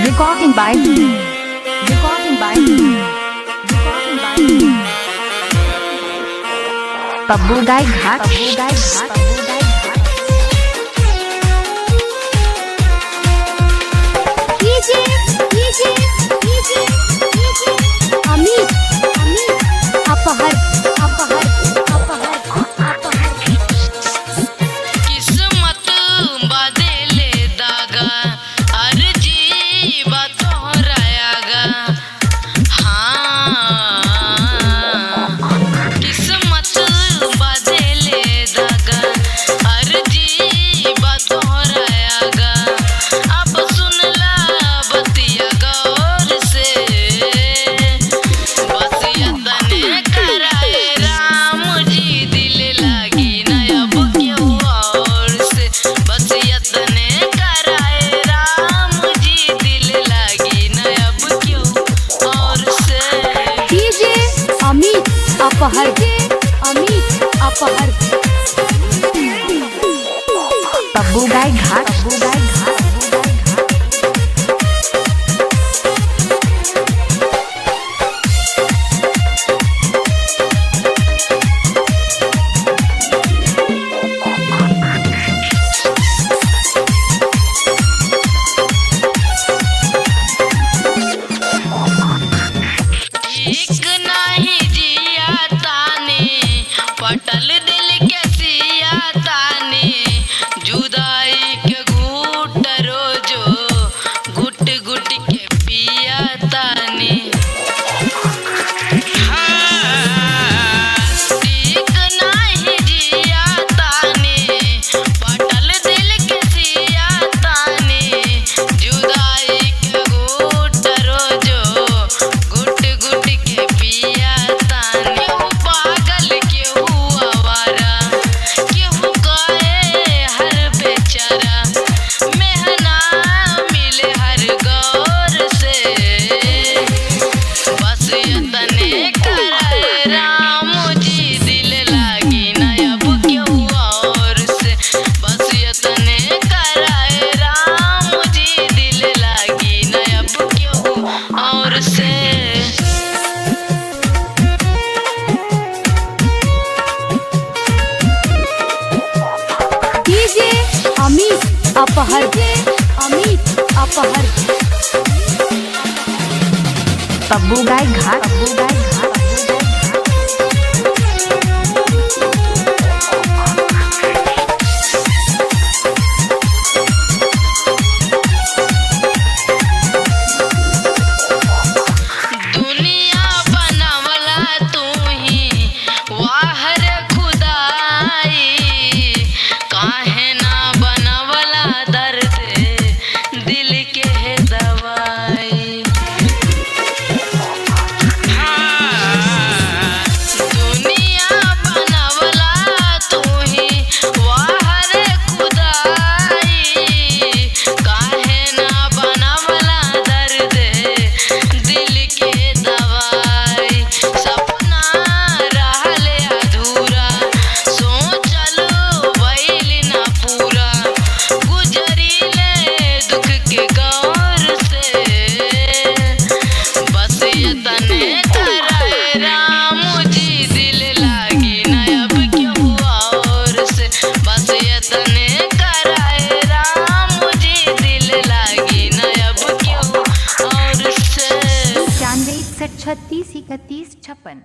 Recording by Pabbu Gai Ghat. Amit अपहर किस्मत बदले दागा अर्जी बतोरायागा हाँ किस्मत बदले दागा अर्जी बतोरायागा अब सुन ला बतिया गौर से बसियतने कराए राम जी दिल लागी नया क्यों और से बसियतने कराए राम जी दिल लागी नया क्यों और से डीजे अमित अपहर Pabbu Gai Ghat. एक नाही जिया ताने पटल दिल के सिया ताने जुदाई के घूट रोजो गुट गुट के पिया ताने हाँ, एक नाही जिया ताने पटल दिल के सिया ताने जुदाई के घूट रोजो गुट गुट के पिया ताने केहू पागल केहू आवारा केहू कहे हर बेचारा मेहना मिले हर गौर से बस यतने कराए राम जी दिल लागी नया क्यों और से बस यतने कराए राम जी दिल लागी नया क्यों और से डीजे अमित अपहर Pabbu Gai Ghat. दुनिया बनवला तू ही वाहर खुदाई काहे ना बनवला दर्द दिल के है दवाई हाँ, दुनिया बनवला तू ही वाहर खुदाई काहे ना बनवला दर्द दिल के दवाई सपना रहले अधूरा सोचलो भइल ना पूरा गुजरीले दुख के गौर से बस यतने कराए राम जी दिल लागी नया क्यों और से बस यतने कराए राम जी दिल लागी नया क्यों और से 95 61 36 31 56